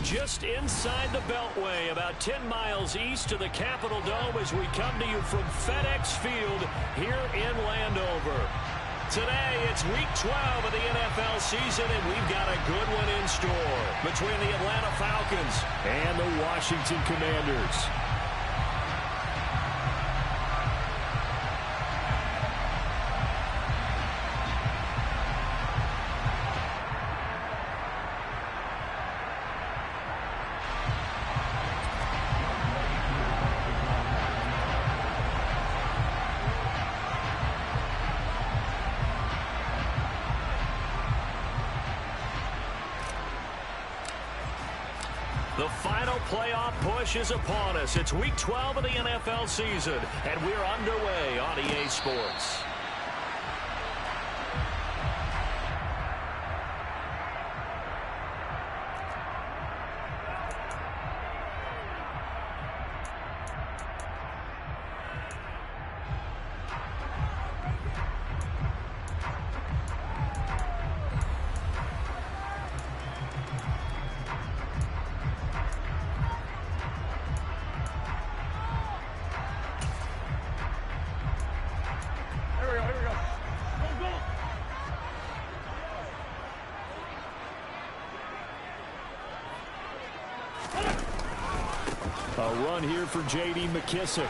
Just inside the Beltway, about 10 miles east of the Capitol Dome as we come to you from FedEx Field here in Landover. Today, it's Week 12 of the NFL season, and we've got a good one in store between the Atlanta Falcons and the Washington Commanders. The final playoff push is upon us. It's Week 12 of the NFL season, and we're underway on EA Sports. A run here for J.D. McKissick.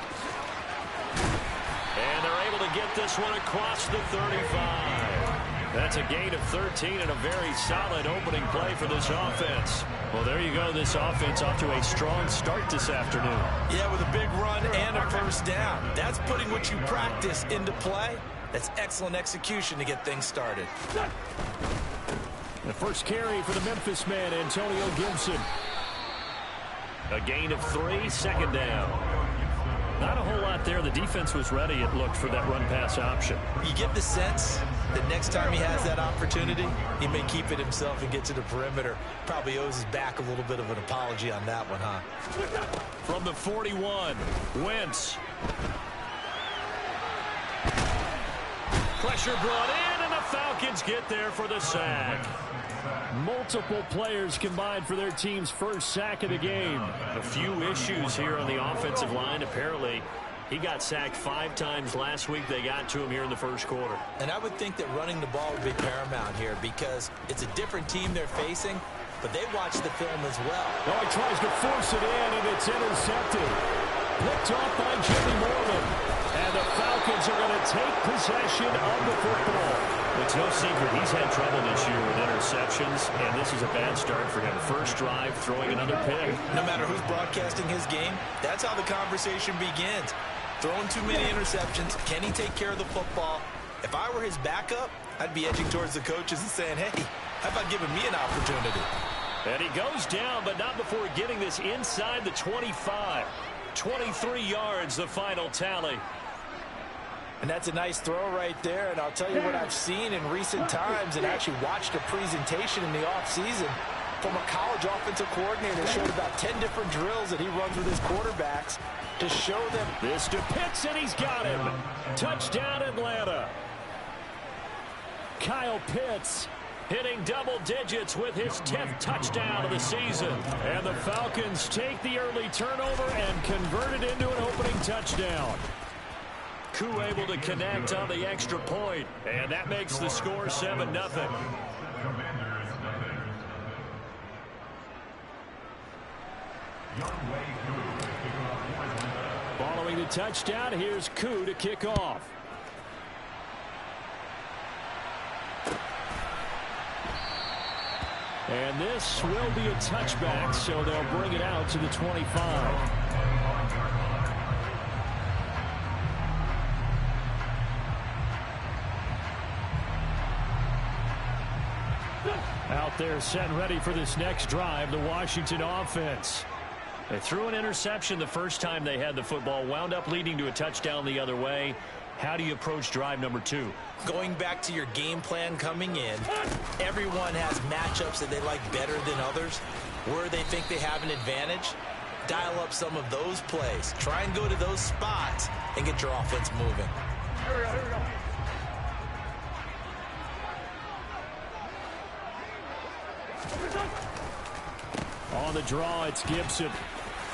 And they're able to get this one across the 35. That's a gain of 13 and a very solid opening play for this offense. Well, there you go. This offense off to a strong start this afternoon. Yeah, with a big run and a first down. That's putting what you practice into play. That's excellent execution to get things started. The first carry for the Memphis man, Antonio Gibson. A gain of 3, second down. Not a whole lot there. The defense was ready, it looked, for that run-pass option. You get the sense that next time he has that opportunity, he may keep it himself and get to the perimeter. Probably owes his back a little bit of an apology on that one, huh? From the 41, Wentz. Pressure brought in, and the Falcons get there for the sack. Multiple players combined for their team's first sack of the game. A few issues here on the offensive line. Apparently, he got sacked 5 times last week. They got to him here in the first quarter. And I would think that running the ball would be paramount here because it's a different team they're facing, but they watch the film as well. Oh, he tries to force it in, and it's intercepted. Picked off by Jimmy Morgan. And the Falcons are going to take possession of the football. It's no secret he's had trouble this year with interceptions, and this is a bad start for him. First drive, throwing another pick. No matter who's broadcasting his game, that's how the conversation begins. Throwing too many interceptions. Can he take care of the football? If I were his backup, I'd be edging towards the coaches and saying, hey, how about giving me an opportunity? And he goes down, but not before getting this inside the 25. 23 yards, the final tally. And that's a nice throw right there. And I'll tell you what I've seen in recent times and actually watched a presentation in the offseason from a college offensive coordinator. Showed about 10 different drills that he runs with his quarterbacks to show them. This to Pitts, and he's got him. Touchdown, Atlanta. Kyle Pitts hitting double digits with his 10th touchdown of the season. And the Falcons take the early turnover and convert it into an opening touchdown. Koo able to connect on the extra point, and that makes the score 7-0. Following the touchdown, here's Koo to kick off. And this will be a touchback, so they'll bring it out to the 25. Out there set and ready for this next drive, the Washington offense. They threw an interception the first time they had the football, wound up leading to a touchdown the other way. How do you approach drive number 2? Going back to your game plan coming in, everyone has matchups that they like better than others. Where they think they have an advantage, dial up some of those plays. Try and go to those spots and get your offense moving. Here we go, here we go. On On the draw, it's Gibson.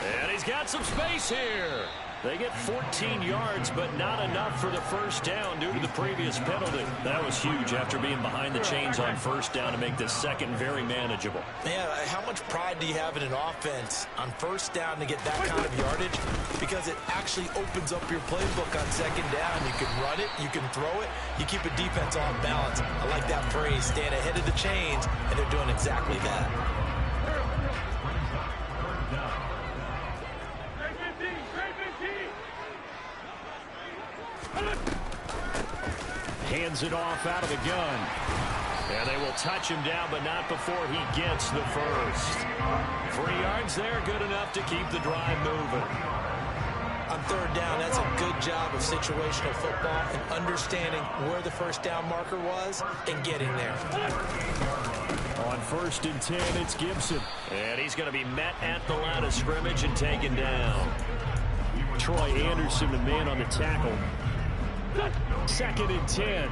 And he's got some space here. They get 14 yards, but not enough for the first down due to the previous penalty. That was huge after being behind the chains on first down to make the second very manageable. Man, how much pride do you have in an offense on first down to get that kind of yardage? Because it actually opens up your playbook on second down. You can run it, you can throw it, you keep a defense off balance. I like that phrase, staying ahead of the chains, and they're doing exactly that. Hands it off out of the gun. And they will touch him down, but not before he gets the first. 3 yards there, good enough to keep the drive moving. On third down, that's a good job of situational football and understanding where the first down marker was and getting there. On 1st and 10, it's Gibson. And he's going to be met at the line of scrimmage and taken down. Troy Anderson, the man on the tackle. 2nd and 10.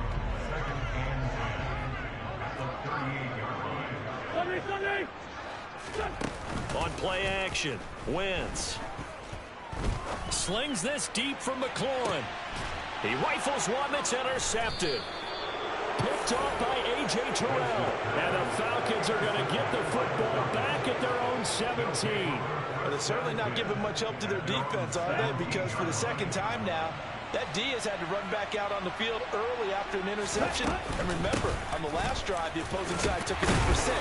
On play action, Wentz slings this deep from McLaurin. He rifles one that's intercepted. Picked off by A.J. Terrell. And the Falcons are going to get the football back at their own 17. Well, they're certainly not giving much help to their defense, are they? Because for the second time now, that D has had to run back out on the field early after an interception. And remember, on the last drive, the opposing side took it in for 6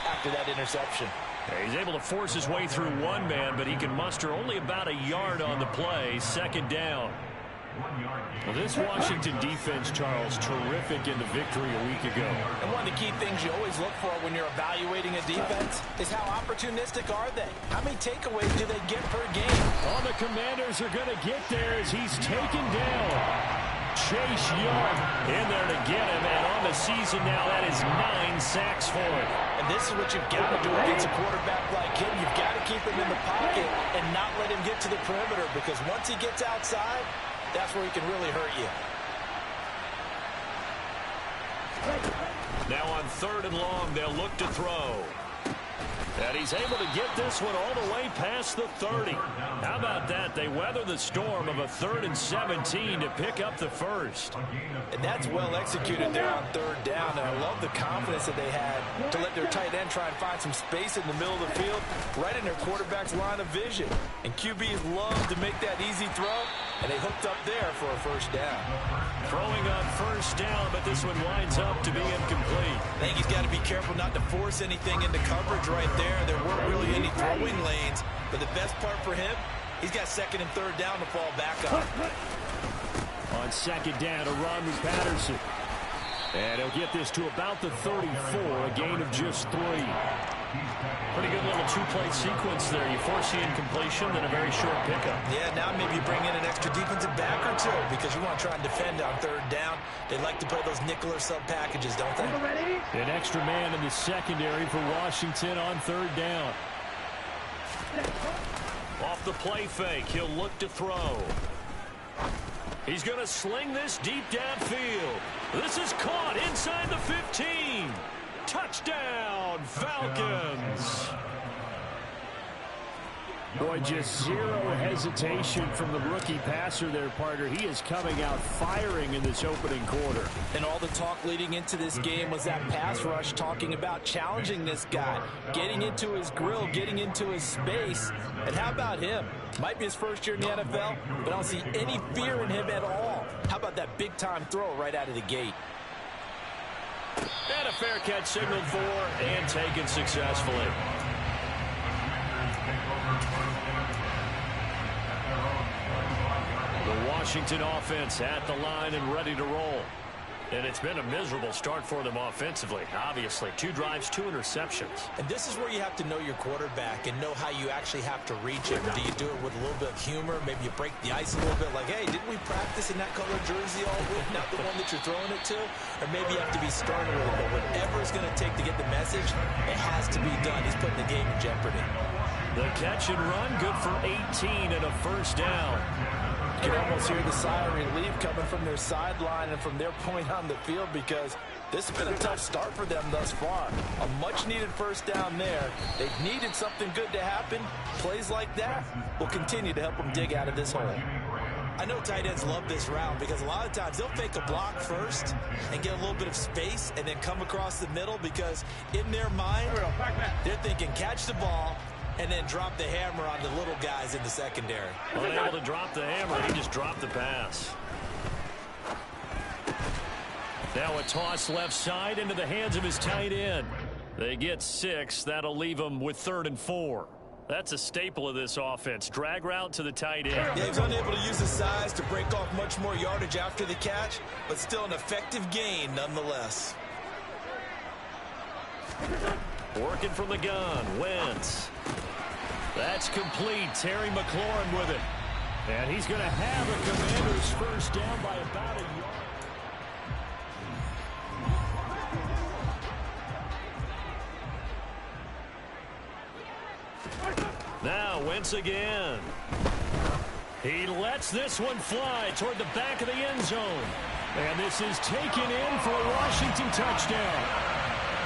after that interception. Yeah, he's able to force his way through one man, but he can muster only about a yard on the play. 2nd down. Well, this Washington defense, Charles, terrific in the victory a week ago. And one of the key things you always look for when you're evaluating a defense is how opportunistic are they? How many takeaways do they get per game? Oh, the Commanders are going to get there as he's taken down. Chase Young in there to get him, and on the season now, that is 9 sacks for him. And this is what you've got to do against a quarterback like him. You've got to keep him in the pocket and not let him get to the perimeter, because once he gets outside, that's where he can really hurt you. Now on 3rd and long, they'll look to throw. And he's able to get this one all the way past the 30. How about that? They weather the storm of a 3rd and 17 to pick up the first. And that's well executed there on 3rd down. And I love the confidence that they had to let their tight end try and find some space in the middle of the field, right in their quarterback's line of vision. And QBs love to make that easy throw, and they hooked up there for a first down. Throwing on 1st down, but this one winds up to be incomplete. I think he's got to be careful not to force anything into coverage right there. There weren't really any throwing lanes, but the best part for him, he's got 2nd and 3rd down to fall back on. On 2nd down, a run with Patterson. And he'll get this to about the 34, a gain of just 3. Pretty good little 2-play sequence there. You force the incompletion, then a very short pickup. Yeah, now maybe you bring in an extra defensive back or two because you want to try and defend on 3rd down. They like to play those nickel or sub packages, don't they? An extra man in the secondary for Washington on 3rd down. Off the play fake, he'll look to throw. He's going to sling this deep downfield. This is caught inside the 15. Touchdown, Falcons. Boy, just zero hesitation from the rookie passer there, partner. He is coming out firing in this opening quarter. And all the talk leading into this game was that pass rush, talking about challenging this guy, getting into his grill, getting into his space. And how about him? Might be his first year in the NFL, but I don't see any fear in him at all. How about that big-time throw right out of the gate? And a fair catch signaled for and taken successfully. The Washington offense at the line and ready to roll. And it's been a miserable start for them offensively. Obviously, 2 drives, 2 interceptions. And this is where you have to know your quarterback and know how you actually have to reach him. Do you do it with a little bit of humor? Maybe you break the ice a little bit like, hey, didn't we practice in that color jersey all week, not the one that you're throwing it to? Or maybe you have to be stern a little bit. Whatever it's going to take to get the message, it has to be done. He's putting the game in jeopardy. The catch and run, good for 18 and a first down. can almost hear the sigh of relief coming from their sideline and from their point on the field, because this has been a tough start for them thus far. A much-needed first down there. They've needed something good to happen. Plays like that will continue to help them dig out of this hole. I know tight ends love this route because a lot of times they'll fake a block first and get a little bit of space and then come across the middle, because in their mind, they're thinking catch the ball and then drop the hammer on the little guys in the secondary. Unable to drop the hammer, he just dropped the pass. Now a toss left side into the hands of his tight end. They get 6. That'll leave them with 3rd and 4. That's a staple of this offense. Drag route to the tight end. Yeah, he's unable to use his size to break off much more yardage after the catch, but still an effective gain nonetheless. Working from the gun, Wentz. That's complete. Terry McLaurin with it. And he's going to have a Commanders first down by about a yard. Now Wentz again. He lets this one fly toward the back of the end zone. And this is taken in for a Washington touchdown.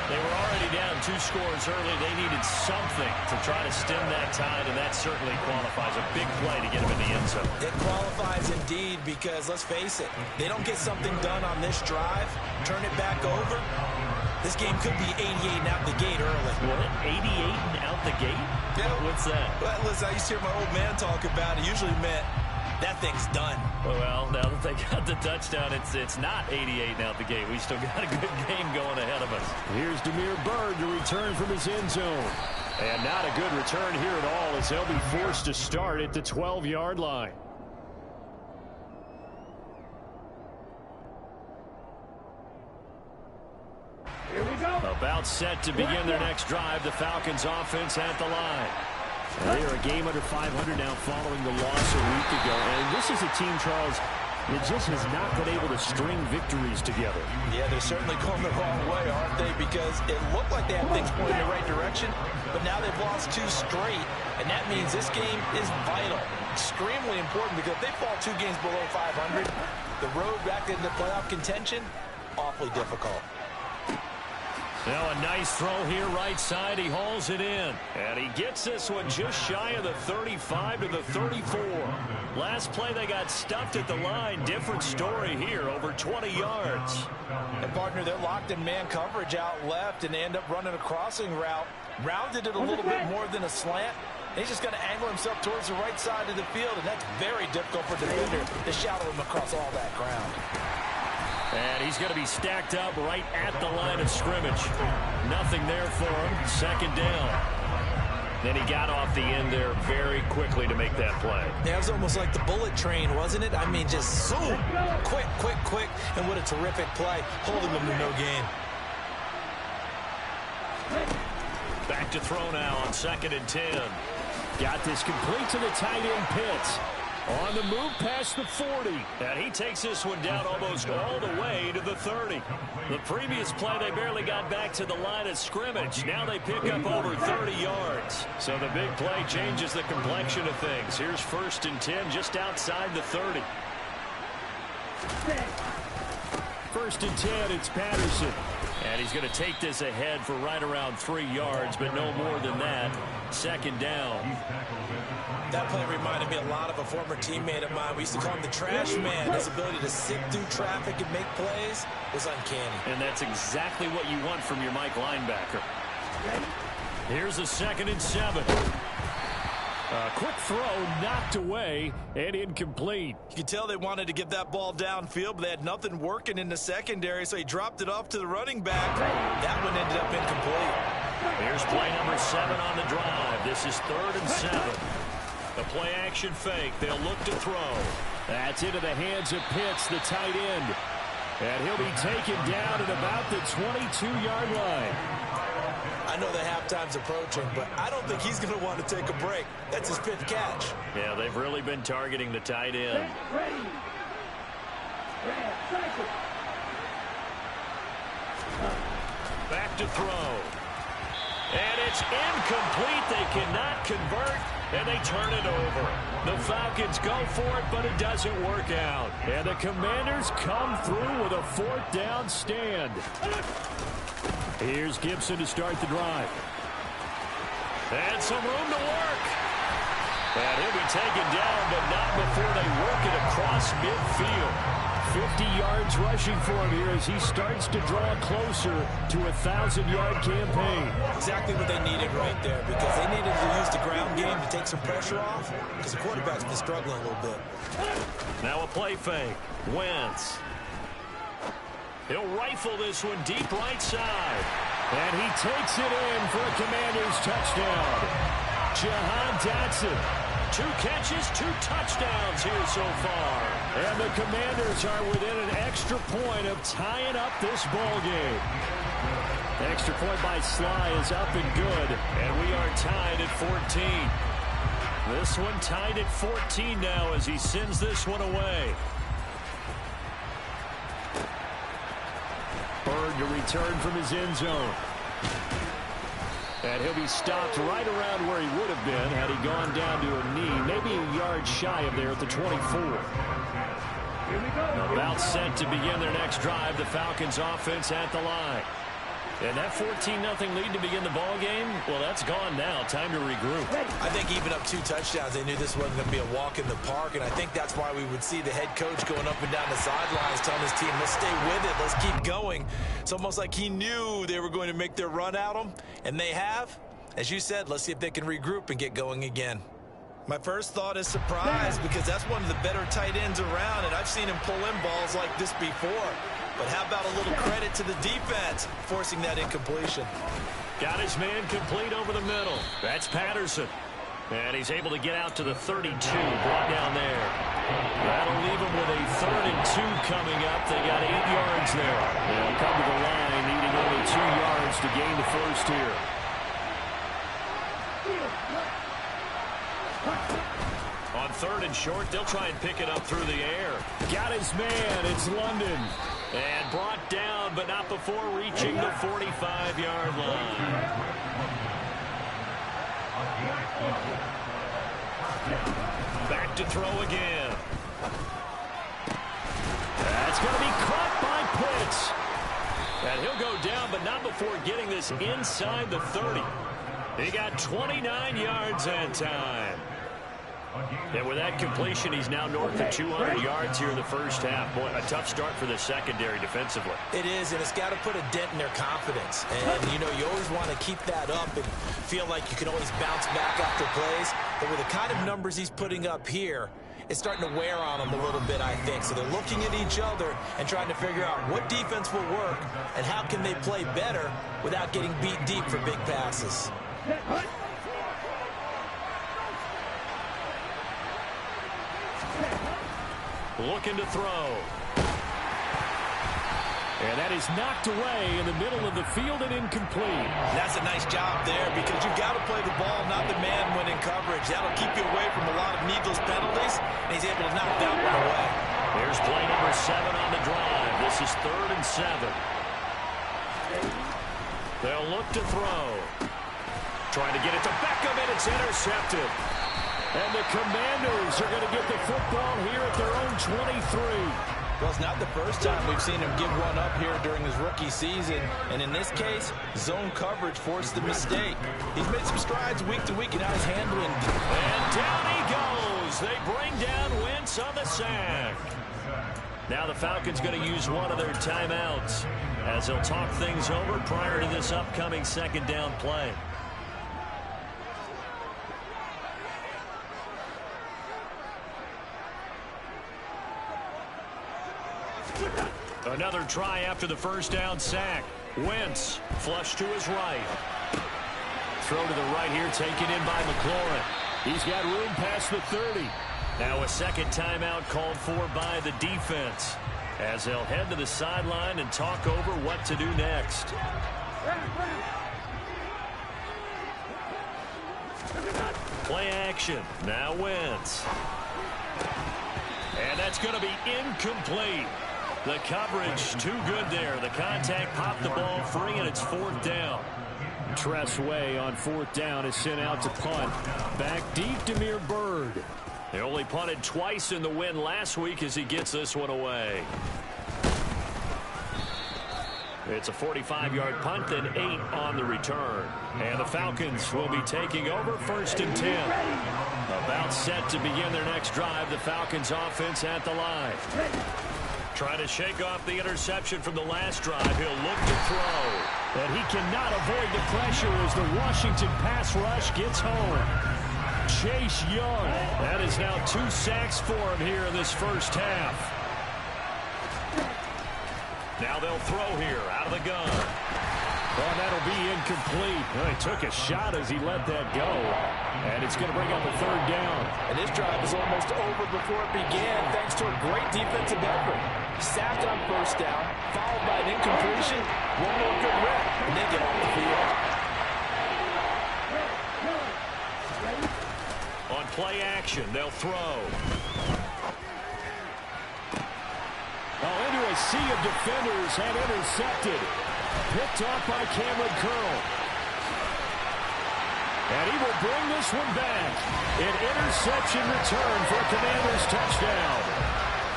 They were already down 2 scores early. They needed something to try to stem that tide, and that certainly qualifies. A big play to get them in the end zone. It qualifies indeed, because let's face it, they don't get something done on this drive, turn it back over, this game could be 88 and out the gate early. What? 88 and out the gate? Yeah. What's that? Well, listen, I used to hear my old man talk about it. Usually meant that thing's done. Well, now that they got the touchdown, it's not 88 and out the gate. We still got a good game going ahead of us. Here's Demir Bird to return from his end zone. And not a good return here at all, as they'll be forced to start at the 12-yard line. Here we go. About set to begin their next drive. The Falcons offense at the line. They are a game under 500 now following the loss a week ago. And this is a team, Charles, that just has not been able to string victories together. Yeah, they're certainly going the wrong way, aren't they? Because it looked like they had things pointing in the right direction, but now they've lost 2 straight. And that means this game is vital, extremely important, because if they fall 2 games below 500, the road back into playoff contention, awfully difficult. Now a nice throw here right side. He hauls it in. And he gets this one just shy of the 35 to the 34. Last play they got stuffed at the line. Different story here, over 20 yards. And partner, they're locked in man coverage out left, and they end up running a crossing route. Rounded it a little bit more than a slant. He's just going to angle himself towards the right side of the field, and that's very difficult for the defender to shadow him across all that ground. And he's going to be stacked up right at the line of scrimmage. Nothing there for him. Second down. Then he got off the end there very quickly to make that play. Yeah, it was almost like the bullet train, wasn't it? I mean, just zoom. Quick, quick, quick. And what a terrific play. Holding them to no gain. Back to throw now on 2nd and 10. Got this complete to the tight end Pitts. On the move past the 40. And he takes this one down almost all the way to the 30. The previous play, they barely got back to the line of scrimmage. Now they pick up over 30 yards. So the big play changes the complexion of things. Here's 1st and 10 just outside the 30. 1st and 10, it's Patterson. And he's going to take this ahead for right around 3 yards, but no more than that. 2nd down. That play reminded me a lot of a former teammate of mine. We used to call him the trash man. His ability to sit through traffic and make plays was uncanny. And that's exactly what you want from your Mike linebacker. Here's a 2nd and 7. A quick throw knocked away and incomplete. You could tell they wanted to get that ball downfield, but they had nothing working in the secondary, so he dropped it off to the running back. That one ended up incomplete. Here's play number 7 on the drive. This is 3rd and 7. The play action fake. They'll look to throw. That's into the hands of Pitts, the tight end. And he'll be taken down at about the 22-yard line. I know the halftime's approaching, but I don't think he's going to want to take a break. That's his 5th catch. Yeah, they've really been targeting the tight end. Back to throw. And it's incomplete. They cannot convert, and they turn it over. The Falcons go for it, but it doesn't work out. And the Commanders come through with a 4th down stand. Here's Gibson to start the drive. And some room to work. And he'll be taken down, but not before they work it across midfield. 50 yards rushing for him here as he starts to draw closer to a 1,000-yard campaign. Exactly what they needed right there, because they needed to use the ground game to take some pressure off, because the quarterback's been struggling a little bit. Now a play fake. Wentz. He'll rifle this one deep right side. And he takes it in for a Commanders touchdown. Jahan Dotson. 2 catches, 2 touchdowns here so far. And the Commanders are within an extra point of tying up this ball game. Extra point by Sly is up and good. And we are tied at 14. This one tied at 14 now as he sends this one away. Bird to return from his end zone. And he'll be stopped right around where he would have been had he gone down to a knee, maybe a yard shy of there at the 24. About set to begin their next drive, the Falcons offense at the line. And that 14-0 lead to begin the ball game, well, that's gone now. Time to regroup. I think even up 2 touchdowns, they knew this wasn't going to be a walk in the park, and I think that's why we would see the head coach going up and down the sidelines telling his team, let's stay with it, let's keep going. It's almost like he knew they were going to make their run at him, and they have. As you said, let's see if they can regroup and get going again. My first thought is surprise, because that's one of the better tight ends around, and I've seen him pull in balls like this before. But how about a little credit to the defense forcing that incompletion? Got his man complete over the middle. That's Patterson. And he's able to get out to the 32, brought down there. That'll leave him with a 3rd and 2 coming up. They got 8 yards there. They'll come to the line, needing only 2 yards to gain the first here. On 3rd and short, they'll try and pick it up through the air. Got his man. It's London. And brought down, but not before reaching the 45-yard line. Back to throw again. That's going to be caught by Pitts. And he'll go down, but not before getting this inside the 30. He got 29 yards that time. And with that completion, he's now north of 200 yards here in the first half. Boy, a tough start for the secondary defensively. It is, and it's got to put a dent in their confidence. And, you know, you always want to keep that up and feel like you can always bounce back after plays. But with the kind of numbers he's putting up here, it's starting to wear on them a little bit, I think. So they're looking at each other and trying to figure out what defense will work and how can they play better without getting beat deep for big passes. Looking to throw. And that is knocked away in the middle of the field and incomplete. That's a nice job there because you've got to play the ball, not the man when in coverage. That'll keep you away from a lot of needless penalties, and he's able to knock that one away. Here's play number 7 on the drive. This is 3rd and 7. They'll look to throw. Trying to get it to Beckham, and it's intercepted. And the Commanders are going to get the football here at their own 23. Well, it's not the first time we've seen him give one up here during his rookie season. And in this case, zone coverage forced the mistake. He's made some strides week to week, and now he's handling. And down he goes. They bring down Wentz on the sack. Now the Falcons going to use one of their timeouts as they'll talk things over prior to this upcoming 2nd down play. Another try after the 1st down sack. Wentz flush to his right. Throw to the right here, taken in by McLaurin. He's got room past the 30. Now a 2nd timeout called for by the defense as they'll head to the sideline and talk over what to do next. Play action. Now Wentz. And that's going to be incomplete. The coverage too good there. The contact popped the ball free, and it's 4th down. Tress Way on 4th down is sent out to punt. Back deep, Demir Bird. They only punted twice in the win last week as he gets this one away. It's a 45-yard punt, then 8 on the return. And the Falcons will be taking over 1st and 10. About set to begin their next drive. The Falcons offense at the line. Trying to shake off the interception from the last drive. He'll look to throw. And he cannot avoid the pressure as the Washington pass rush gets home. Chase Young. That is now 2 sacks for him here in this first half. Now they'll throw here out of the gun. Oh, that'll be incomplete. Well, he took a shot as he let that go. And it's going to bring up a 3rd down. And this drive is almost over before it began thanks to a great defensive effort. Sacked on 1st down, followed by an incompletion, one more good rep, and they get off the field. On play action, they'll throw. Into a sea of defenders and intercepted. Picked off by Cameron Curl. And he will bring this one back. An interception return for a Commanders touchdown.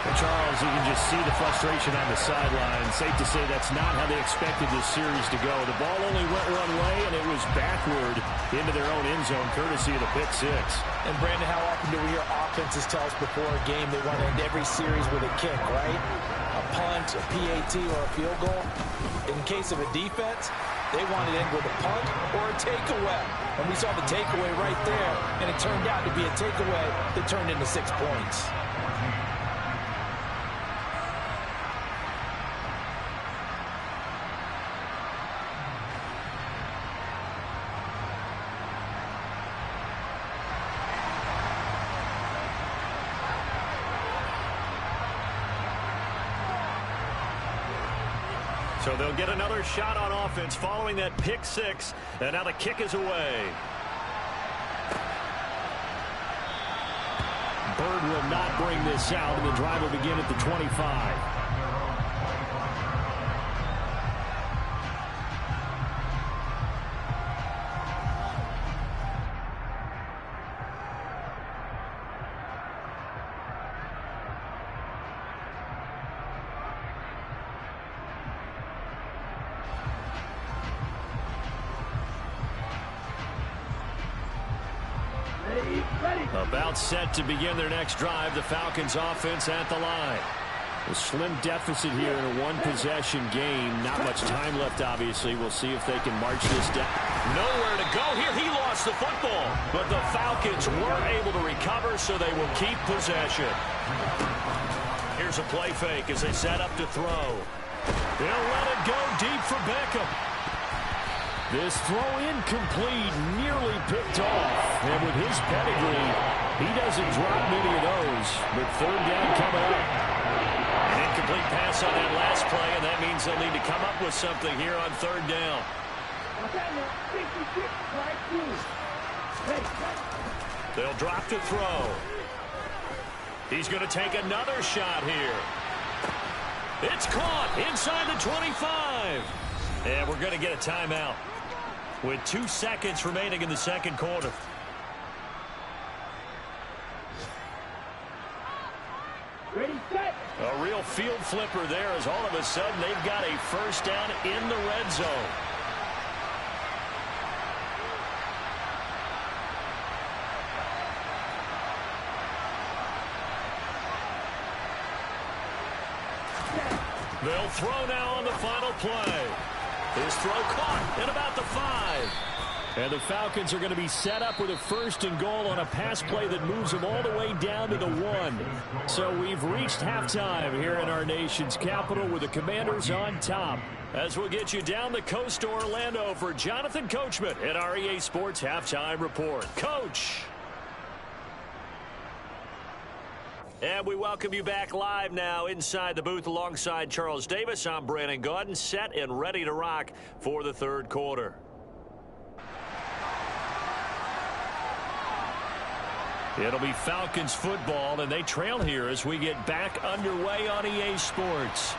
Well, Charles, you can just see the frustration on the sideline. Safe to say that's not how they expected this series to go. The ball only went one way, and it was backward into their own end zone, courtesy of the pick 6. And, Brandon, how often do we hear offenses tell us before a game they want to end every series with a kick, right? A punt, a PAT, or a field goal. In case of a defense, they want to end with a punt or a takeaway. And we saw the takeaway right there, and it turned out to be a takeaway that turned into 6 points. So they'll get another shot on offense following that pick 6. And now the kick is away. Bird will not bring this out, and the drive will begin at the 25. About set to begin their next drive. The Falcons offense at the line. A slim deficit here in a one-possession game. Not much time left, obviously. We'll see if they can march this down. Nowhere to go here. He lost the football. But the Falcons were able to recover, so they will keep possession. Here's a play fake as they set up to throw. They'll let it go deep for Beckham. This throw incomplete, nearly picked off. And with his pedigree, he doesn't drop many of those. But 3rd down coming up. An incomplete pass on that last play, and that means they'll need to come up with something here on 3rd down. They'll drop to throw. He's going to take another shot here. It's caught inside the 25. And we're going to get a timeout with 2 seconds remaining in the 2nd quarter. Ready, set. A real field flipper there as all of a sudden they've got a 1st down in the red zone. They'll throw now on the final play. His throw caught at about the 5. And the Falcons are going to be set up with a 1st and goal on a pass play that moves them all the way down to the 1. So we've reached halftime here in our nation's capital with the Commanders on top. As we'll get you down the coast to Orlando for Jonathan Coachman at our EA Sports Halftime Report. Coach! And we welcome you back live now inside the booth alongside Charles Davis. I'm Brandon Gaudin, set and ready to rock for the 3rd quarter. It'll be Falcons football, and they trail here as we get back underway on EA Sports.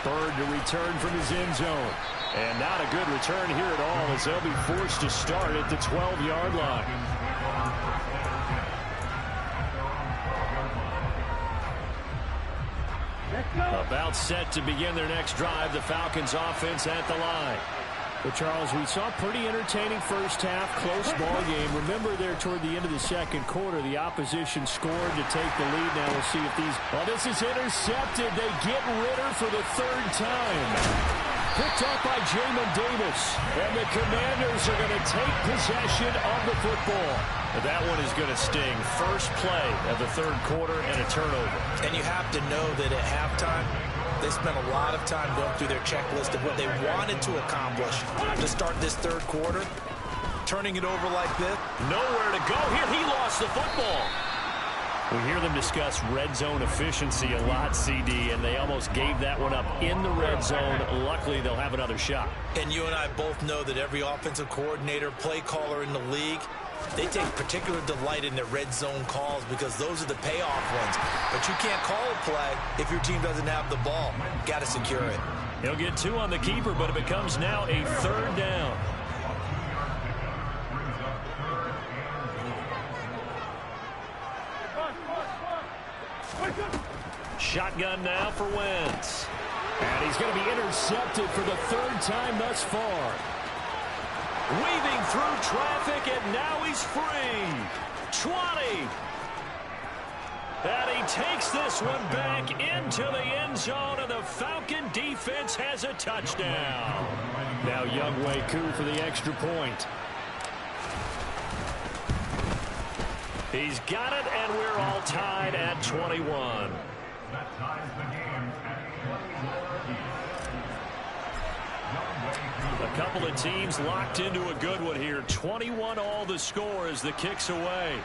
Bird to return from his end zone. And not a good return here at all as they'll be forced to start at the 12-yard line. About set to begin their next drive. The Falcons offense at the line. Well, Charles, we saw a pretty entertaining first half, close ball game. Remember there toward the end of the second quarter, the opposition scored to take the lead. Now we'll see if these... Oh, this is intercepted. They get Ritter for the third time. Picked up by Jamin Davis. And the Commanders are going to take possession of the football. That one is going to sting. First play of the third quarter and a turnover. And you have to know that at halftime, they spent a lot of time going through their checklist of what they wanted to accomplish to start this third quarter. Turning it over like this. Nowhere to go here. He lost the football. We hear them discuss red zone efficiency a lot, CD, and they almost gave that one up in the red zone. Luckily, they'll have another shot. And you and I both know that every offensive coordinator, play caller in the league, they take particular delight in their red zone calls because those are the payoff ones. But you can't call a play if your team doesn't have the ball. Got to secure it. He'll get 2 on the keeper, but it becomes now a third down. Shotgun now for Wentz. And he's going to be intercepted for the third time thus far. Weaving through traffic, and now he's free. 20. And he takes this one back into the end zone, and the Falcon defense has a touchdown. Now Younghoe Koo for the extra point. He's got it, and we're all tied at 21. A couple of teams locked into a good one here. 21 all the score as the kick's away.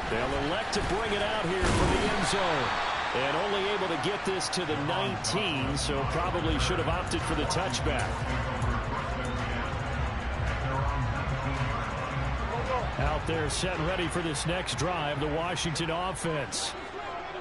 They'll elect to bring it out here from the end zone. And only able to get this to the 19, so probably should have opted for the touchback. Out there set and ready for this next drive, the Washington offense.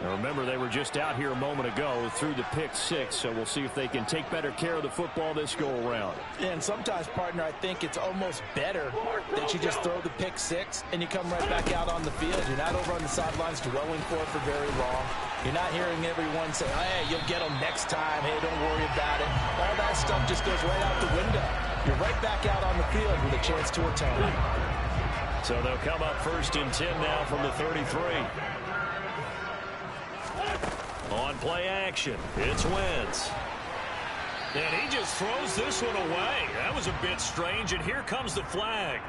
Now remember, they were just out here a moment ago through the pick 6, so we'll see if they can take better care of the football this go-around. And sometimes, partner, I think it's almost better that you just throw the pick 6 and you come right back out on the field. You're not over on the sidelines dwelling for it for very long. You're not hearing everyone say, hey, you'll get them next time. Hey, don't worry about it. All that stuff just goes right out the window. You're right back out on the field with a chance to atone. So they'll come up first and 10 now from the 33. On play action, it's Wentz. And he just throws this one away. That was a bit strange, and here comes the flag.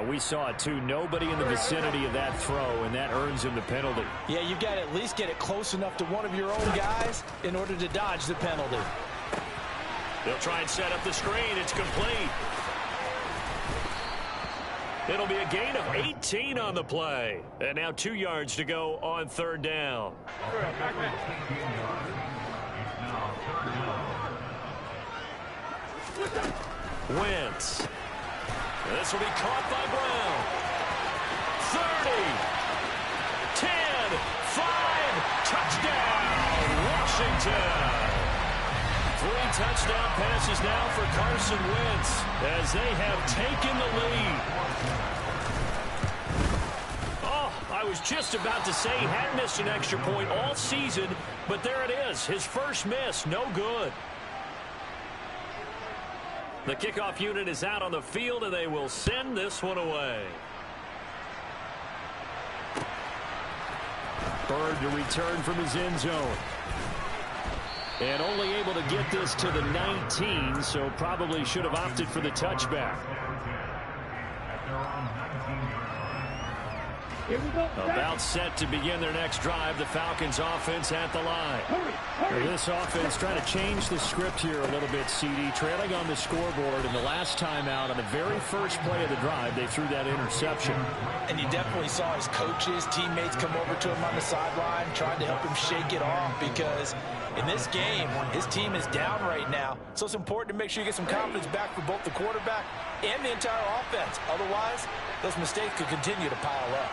We saw it too. Nobody in the vicinity of that throw, and that earns him the penalty. Yeah, you've got to at least get it close enough to one of your own guys in order to dodge the penalty. They'll try and set up the screen. It's complete. It'll be a gain of 18 on the play. And now 2 yards to go on third down. Wentz. This will be caught by Brown. 30. 10. 5. Touchdown, Washington. 3 touchdown passes now for Carson Wentz as they have taken the lead. Oh, I was just about to say he had missed an extra point all season, but there it is. His first miss, no good. The kickoff unit is out on the field, and they will send this one away. Bird to return from his end zone. And only able to get this to the 19, so probably should have opted for the touchback. About set to begin their next drive, the Falcons offense at the line. This offense trying to change the script here a little bit, CD. Trailing on the scoreboard, and the last time out on the very first play of the drive, they threw that interception. And you definitely saw his coaches, teammates come over to him on the sideline, trying to help him shake it off because in this game, his team is down right now. So it's important to make sure you get some confidence back for both the quarterback and the entire offense. Otherwise, those mistakes could continue to pile up.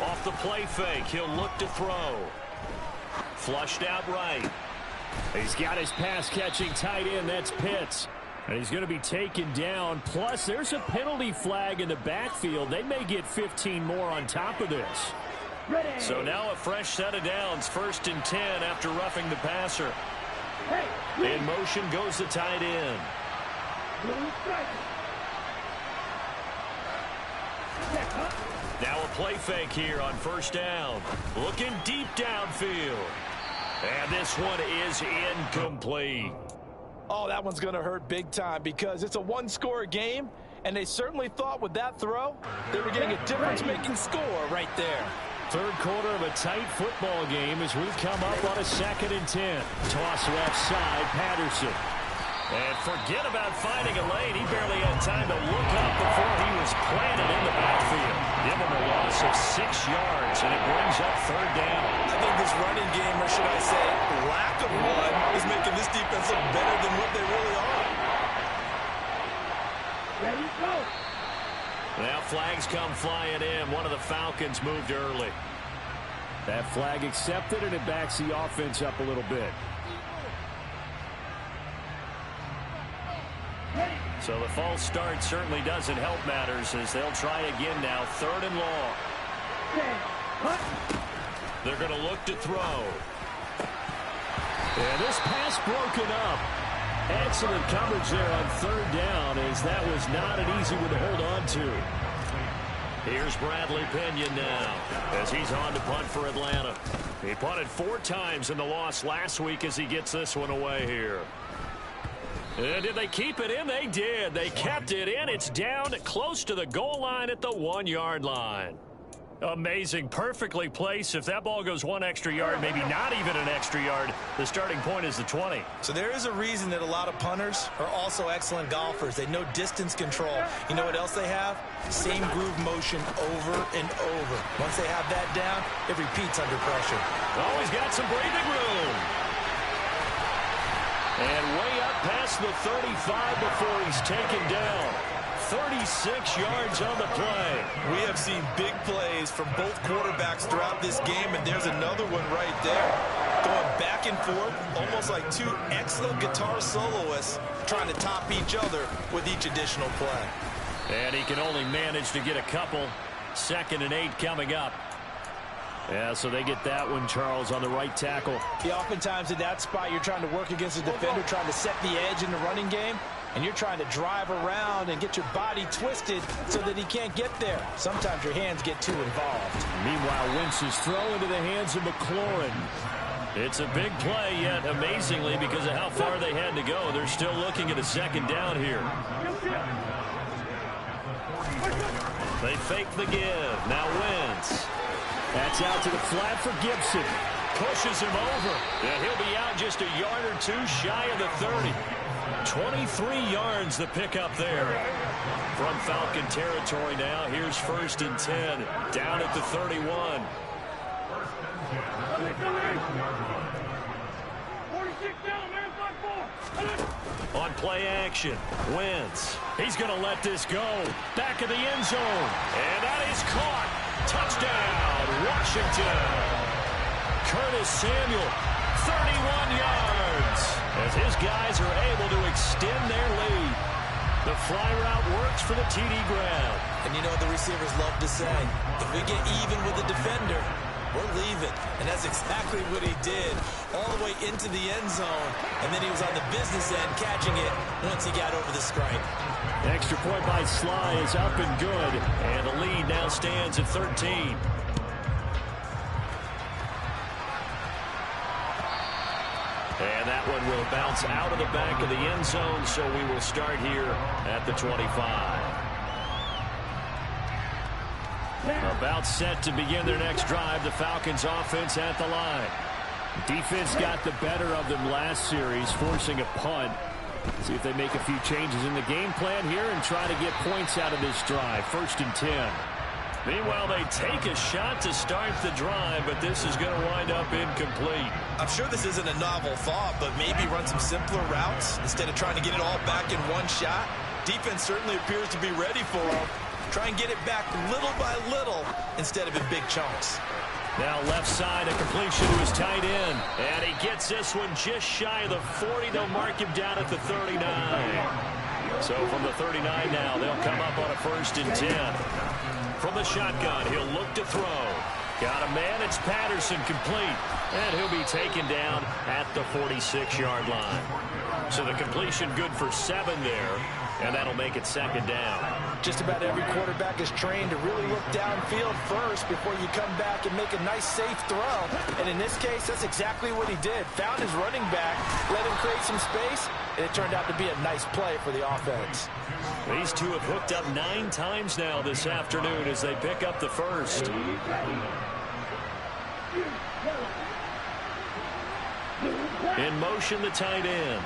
Off the play fake, he'll look to throw. Flushed out right. He's got his pass-catching tight end. That's Pitts. And he's going to be taken down. Plus, there's a penalty flag in the backfield. They may get 15 more on top of this. So now a fresh set of downs, 1st and 10 after roughing the passer. In motion goes the tight end. Now a play fake here on 1st down. Looking deep downfield. And this one is incomplete. Oh, that one's going to hurt big time because it's a one-score game, and they certainly thought with that throw they were getting a difference-making score right there. Third quarter of a tight football game as we come up on a 2nd and 10. Toss left side, Patterson. And forget about finding a lane. He barely had time to look up before he was planted in the backfield. Give him a loss of 6 yards, and it brings up 3rd down. I think this running game, or should I say lack of one, is making this defense look better than what they really are. Ready, go. Now flags come flying in. One of the Falcons moved early. That flag accepted, and it backs the offense up a little bit. So the false start certainly doesn't help matters as they'll try again now. 3rd and long. They're going to look to throw. And this pass broken up. Excellent coverage there on 3rd down as that was not an easy one to hold on to. Here's Bradley Pinion now as he's on to punt for Atlanta. He punted 4 times in the loss last week as he gets this one away here. And did they keep it in? They did. They kept it in. It's down close to the goal line at the 1-yard line. Amazing. Perfectly placed. If that ball goes 1 extra yard, maybe not even an extra yard, the starting point is the 20. So there is a reason that a lot of punters are also excellent golfers. They know distance control. You know what else they have? Same groove motion over and over. Once they have that down, it repeats under pressure. Oh, he's got some breathing room. And way up past the 35 before he's taken down. 36 yards on the play. We have seen big plays from both quarterbacks throughout this game, and there's another one right there. Going back and forth, almost like 2 excellent guitar soloists trying to top each other with each additional play. And he can only manage to get a couple. 2nd and 8 coming up. Yeah, so they get that one, Charles, on the right tackle. Yeah, oftentimes in that spot, you're trying to work against a defender, trying to set the edge in the running game, and you're trying to drive around and get your body twisted so that he can't get there. Sometimes your hands get too involved. Meanwhile, Wentz's throw into the hands of McLaurin. It's a big play, yet amazingly, because of how far they had to go, they're still looking at a 2nd down here. They fake the give. Now Wentz. That's out to the flat for Gibson. Pushes him over. And he'll be out just a yard or 2 shy of the 30. 23 yards the pickup there. From Falcon territory now. Here's 1st and 10. Down at the 31. 46 down, man, 5-4. On play action, Wentz. He's going to let this go. Back of the end zone. And that is caught. Touchdown, Washington. Curtis Samuel, 31 yards. As his guys are able to extend their lead. The fly route works for the TD grab. And you know what the receivers love to say? If we get even with the defender, we're leaving. And that's exactly what he did. All the way into the end zone. And then he was on the business end catching it once he got over the stripe. Extra point by Sly is up and good. And the lead now stands at 13. And that one will bounce out of the back of the end zone, so we will start here at the 25. About set to begin their next drive, the Falcons offense at the line. Defense got the better of them last series, forcing a punt. See if they make a few changes in the game plan here and try to get points out of this drive. 1st and 10. Meanwhile, they take a shot to start the drive, but this is going to wind up incomplete. I'm sure this isn't a novel thought, but maybe run some simpler routes instead of trying to get it all back in one shot. Defense certainly appears to be ready for them. Try and get it back little by little instead of in big chunks. Now left side, a completion to his tight end. And he gets this one just shy of the 40. They'll mark him down at the 39. So from the 39 now, they'll come up on a 1st and 10. From the shotgun, he'll look to throw. Got a man. It's Patterson, complete. And he'll be taken down at the 46-yard line. So the completion good for 7 there, and that'll make it 2nd down. Just about every quarterback is trained to really look downfield first before you come back and make a nice, safe throw. And in this case, that's exactly what he did. Found his running back, let him create some space, and it turned out to be a nice play for the offense. These two have hooked up 9 times now this afternoon as they pick up the first. In motion, the tight end.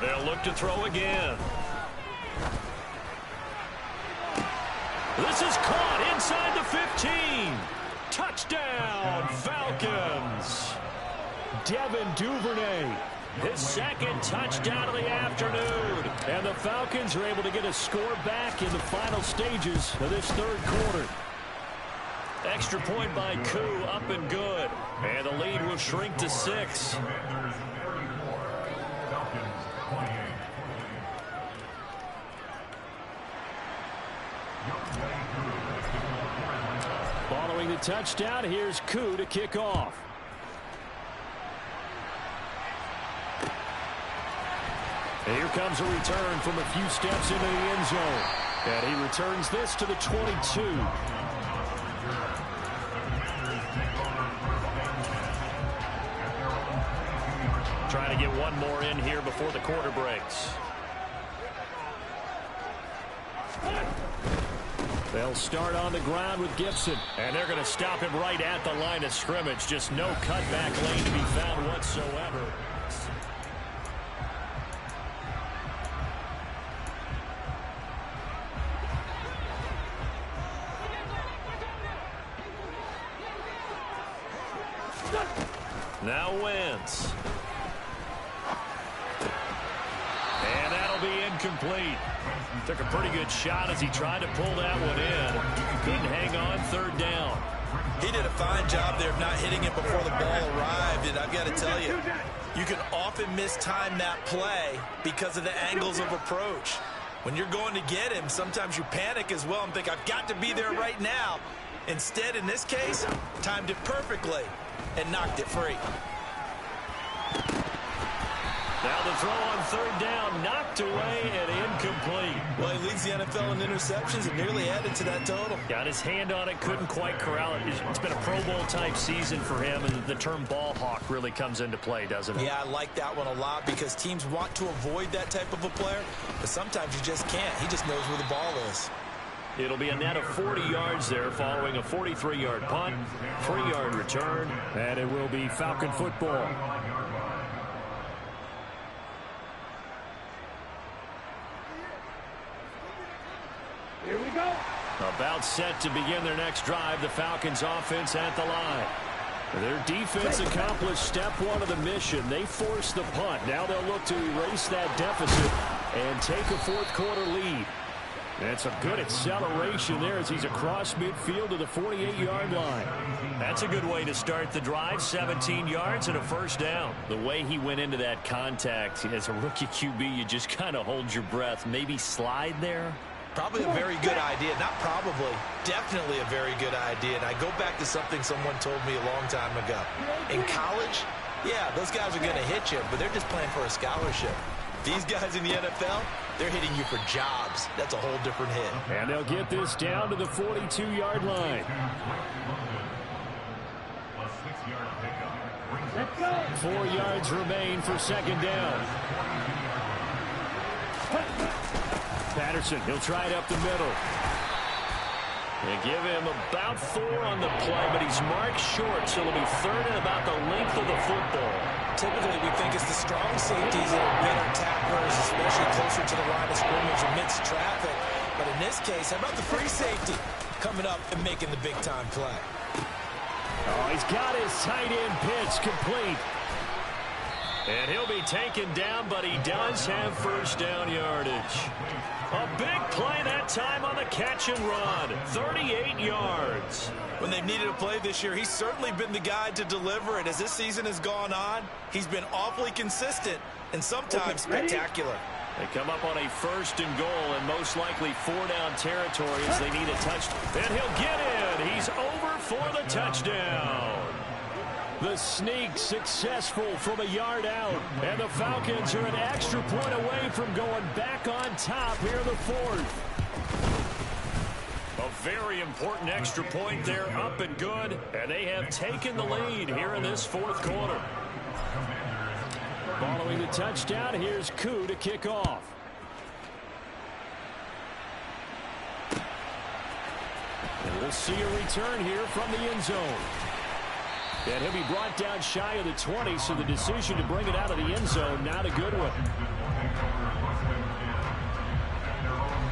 They'll look to throw again. This is caught inside the 15. Touchdown, Falcons. Devin Duvernay, his 2nd touchdown of the afternoon. And the Falcons are able to get a score back in the final stages of this 3rd quarter. Extra point by Koo, up and good. And the lead will shrink to 6. Following the touchdown, here's Koo to kick off. And here comes a return from a few steps into the end zone. And he returns this to the 22. Trying to get one more in here before the quarter breaks. They'll start on the ground with Gibson. And they're going to stop him right at the line of scrimmage. Just no cutback lane to be found whatsoever. Now Wentz. And that'll be incomplete. Took a pretty good shot as he tried to pull that one in. Couldn't hang on, 3rd down. He did a fine job there of not hitting it before the ball arrived. And I've got to tell you, you can often mistime that play because of the angles of approach. When you're going to get him, sometimes you panic as well and think, I've got to be there right now. Instead, in this case, timed it perfectly and knocked it free. Now the throw on 3rd down, knocked away and incomplete. Well, he leads the NFL in interceptions and nearly added to that total. Got his hand on it, couldn't quite corral it. It's been a Pro Bowl type season for him, and the term ball hawk really comes into play, doesn't it? Yeah, I like that one a lot because teams want to avoid that type of a player, but sometimes you just can't. He just knows where the ball is. It'll be a net of 40 yards there following a 43-yard punt, 3-yard return, and it will be Falcon football. Here we go. About set to begin their next drive, the Falcons offense at the line. Their defense accomplished step 1 of the mission. They forced the punt. Now they'll look to erase that deficit and take a 4th quarter lead. And some good acceleration there as he's across midfield to the 48-yard line. That's a good way to start the drive. 17 yards and a 1st down. The way he went into that contact as a rookie QB, you just kind of hold your breath. Maybe slide there. Probably a very good idea. Not probably. Definitely a very good idea. And I go back to something someone told me a long time ago. In college, yeah, those guys are going to hit you, but they're just playing for a scholarship. These guys in the NFL, they're hitting you for jobs. That's a whole different hit. And they'll get this down to the 42-yard line. 4 yards remain for 2nd down. Patterson, he'll try it up the middle. They give him about 4 on the play, but he's marked short, so it'll be 3rd and about the length of the football. Typically, we think it's the strong safeties that are better tacklers, especially closer to the line of scrimmage amidst traffic. But in this case, how about the free safety coming up and making the big-time play? Oh, he's got his tight end pitch complete. And he'll be taken down, but he does have 1st down yardage. A big play that time on the catch and run. 38 yards. When they've needed a play this year, he's certainly been the guy to deliver it. As this season has gone on, he's been awfully consistent and sometimes spectacular. They come up on a 1st and goal and most likely 4-down territory as they need a touchdown. And he'll get in. He's over for the touchdown. The sneak successful from a yard out. And the Falcons are an extra point away from going back on top here in the 4th. A very important extra point there, up and good. And they have taken the lead here in this 4th quarter. Following the touchdown, here's Koo to kick off. And we'll see a return here from the end zone. And he'll be brought down shy of the 20, so the decision to bring it out of the end zone, not a good one.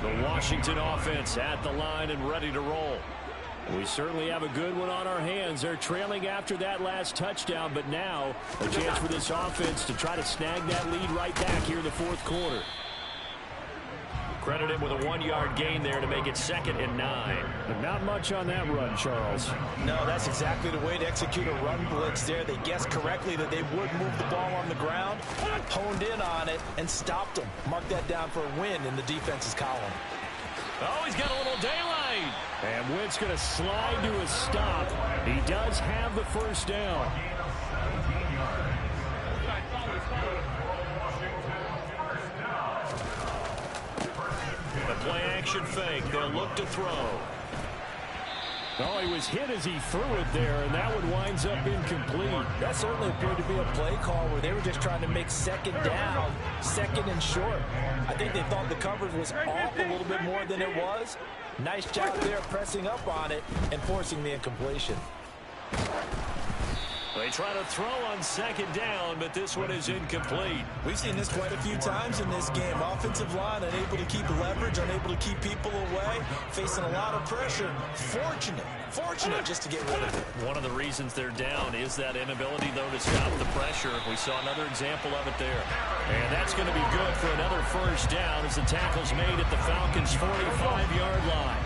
The Washington offense at the line and ready to roll. We certainly have a good one on our hands. They're trailing after that last touchdown, but now a chance for this offense to try to snag that lead right back here in the 4th quarter. Credit him with a 1-yard gain there to make it 2nd and 9. But not much on that run, Charles. No, that's exactly the way to execute a run blitz there. They guessed correctly that they would move the ball on the ground, honed in on it, and stopped them. Mark that down for a win in the defense's column. Oh, he's got a little daylight. And Witt's going to slide to a stop. He does have the 1st down. The play-action fake. They'll look to throw. Oh, he was hit as he threw it there, and that one winds up incomplete. That certainly appeared to be a play call where they were just trying to make 2nd down, 2nd and short. I think they thought the coverage was off a little bit more than it was. Nice job there pressing up on it and forcing the incompletion. They try to throw on 2nd down, but this one is incomplete. We've seen this quite a few times in this game. Offensive line unable to keep leverage, unable to keep people away, facing a lot of pressure. Fortunate just to get rid of it. One of the reasons they're down is that inability, though, to stop the pressure. We saw another example of it there. And that's going to be good for another 1st down as the tackle's made at the Falcons' 45-yard line.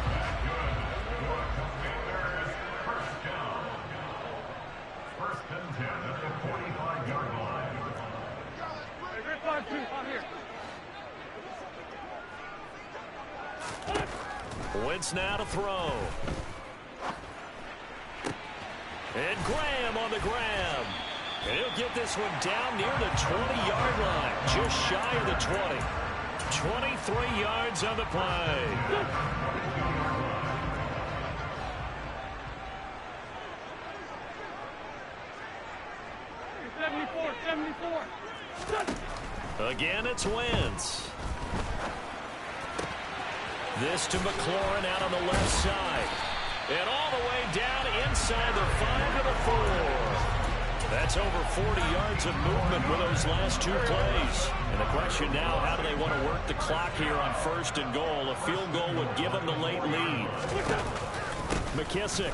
Wentz now to throw. And Graham on the grab. And he'll get this one down near the 20-yard line. Just shy of the 20. 23 yards on the play. Again, it's Wentz. This to McLaurin out on the left side. And all the way down inside the 5 to the 4. That's over 40 yards of movement with those last 2 plays. And the question now, how do they want to work the clock here on 1st and goal? A field goal would give them the late lead. McKissick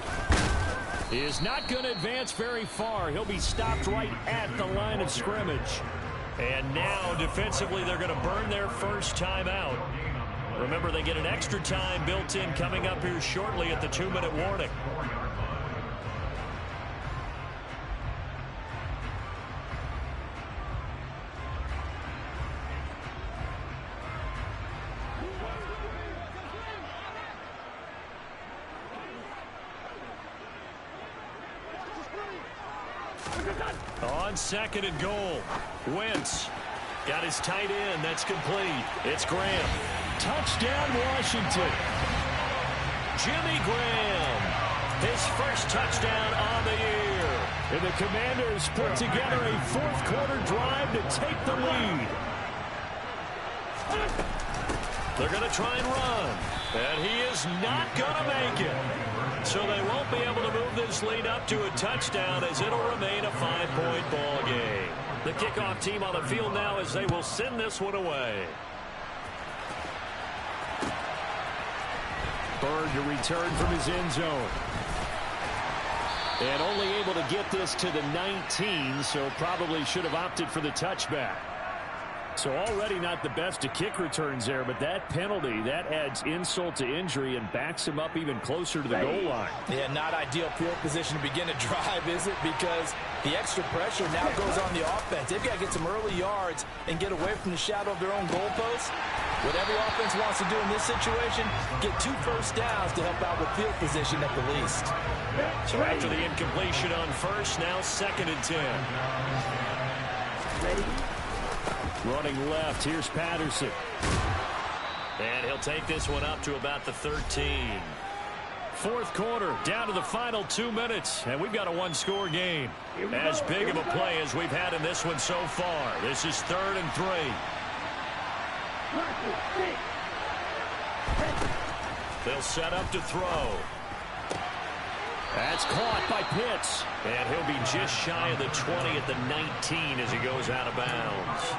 is not going to advance very far. He'll be stopped right at the line of scrimmage. And now, defensively, they're going to burn their first timeout. Remember, they get an extra time built in coming up here shortly at the 2-minute warning. On 2nd and goal, Wentz got his tight end. That's complete. It's Graham. Touchdown, Washington. Jimmy Graham, his first touchdown on the year. And the Commanders put together a 4th quarter drive to take the lead. They're going to try and run. And he is not going to make it. So they won't be able to move this lead up to a touchdown as it'll remain a 5-point ball game. The kickoff team on the field now as they will send this one away. Bird to return from his end zone. And only able to get this to the 19, so probably should have opted for the touchback. So already not the best of kick returns there, but that penalty, that adds insult to injury and backs him up even closer to the goal line. Yeah, not ideal field position to begin a drive, is it? Because the extra pressure now goes on the offense. They've got to get some early yards and get away from the shadow of their own goalposts. What every offense wants to do in this situation, get 2 first downs to help out with field position at the least. So after the incompletion on first, now 2nd and 10. Ready? Running left, here's Patterson. And he'll take this one up to about the 13. 4th quarter, down to the final 2 minutes, and we've got a 1-score game. As big of a play as we've had in this one so far. This is 3rd and 3. They'll set up to throw. That's caught by Pitts. And he'll be just shy of the 20 at the 19 as he goes out of bounds.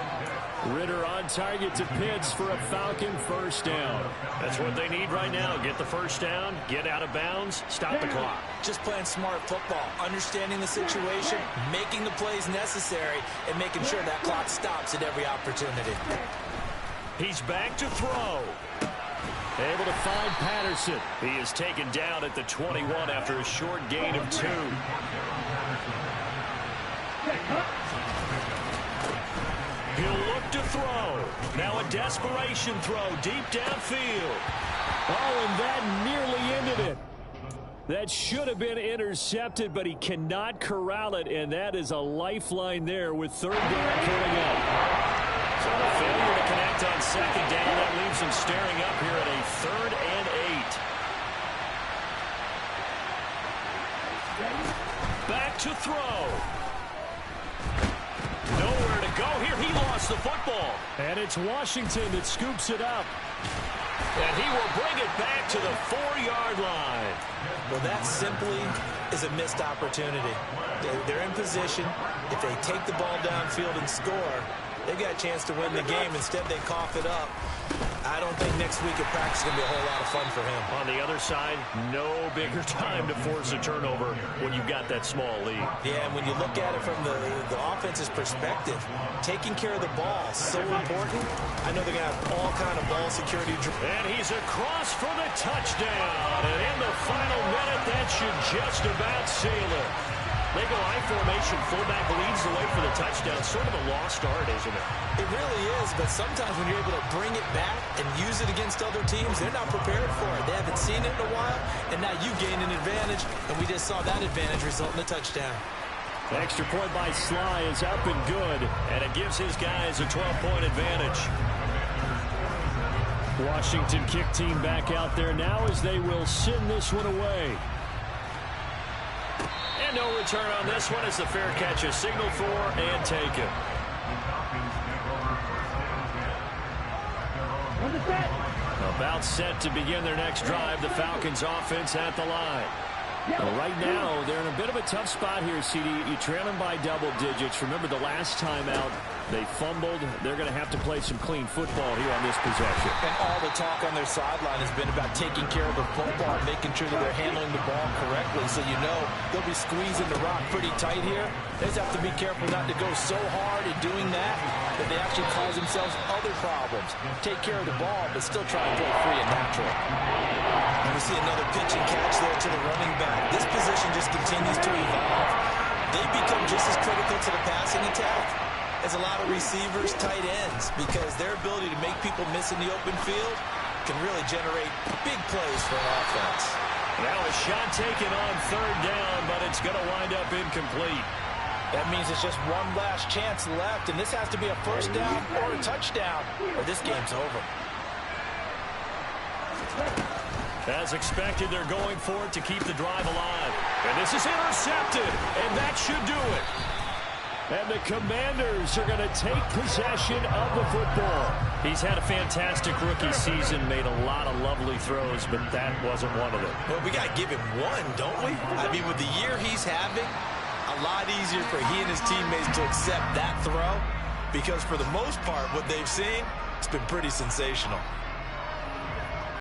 Ritter on target to Pitts for a Falcon first down. That's what they need right now. Get the first down, get out of bounds, stop the clock. Just playing smart football, understanding the situation, making the plays necessary, and making sure that clock stops at every opportunity. He's back to throw. Able to find Patterson. He is taken down at the 21 after a short gain of 2. He'll look to throw. Now a desperation throw deep downfield. Oh, and that nearly ended it. That should have been intercepted, but he cannot corral it, and that is a lifeline there with 3rd down coming up. So the failure to connect on 2nd down, that leaves him staring up here at a 3rd and 8. Back to throw. Nowhere to go here. He lost the football. And it's Washington that scoops it up. And he will bring it back to the 4-yard line. Well, that simply is a missed opportunity. They're in position. If they take the ball downfield and score, they've got a chance to win the game. Instead, they cough it up. I don't think next week at practice is going to be a whole lot of fun for him. On the other side, no bigger time to force a turnover when you've got that small lead. Yeah, and when you look at it from the offense's perspective, taking care of the ball is so important. I know they're going to have all kind of ball security. And he's across for the touchdown. And in the final minute, that should just about seal it. They go I formation, fullback leads the way for the touchdown. Sort of a lost art, isn't it? It really is, but sometimes when you're able to bring it back and use it against other teams, they're not prepared for it. They haven't seen it in a while, and now you gain an advantage, and we just saw that advantage result in a touchdown. Extra point by Sly is up and good. And it gives his guys a 12-point advantage. Washington kick team back out there now as they will send this one away. And no return on this one as the fair catch is signaled for and taken. About set to begin their next drive. The Falcons offense at the line. Well, right now, they're in a bit of a tough spot here, CD. You trail them by double digits. Remember the last time out, they fumbled. They're going to have to play some clean football here on this possession. And all the talk on their sideline has been about taking care of the football, making sure that they're handling the ball correctly. So you know they'll be squeezing the rock pretty tight here. They just have to be careful not to go so hard in doing that that they actually cause themselves other problems. Take care of the ball, but still try and play free and natural. And we see another pitch and catch there to the running back. This position just continues to evolve. They become just as critical to the passing attack as a lot of receivers, tight ends, because their ability to make people miss in the open field can really generate big plays for an offense. Now a shot taken on 3rd down, but it's going to wind up incomplete. That means it's just one last chance left, and this has to be a first down or a touchdown, or this game's over. As expected, they're going for it to keep the drive alive. And this is intercepted, and that should do it. And the Commanders are going to take possession of the football. He's had a fantastic rookie season, made a lot of lovely throws, but that wasn't one of them. Well, we got to give him one, don't we? I mean, with the year he's having, a lot easier for he and his teammates to accept that throw, because for the most part, what they've seen, it's been pretty sensational.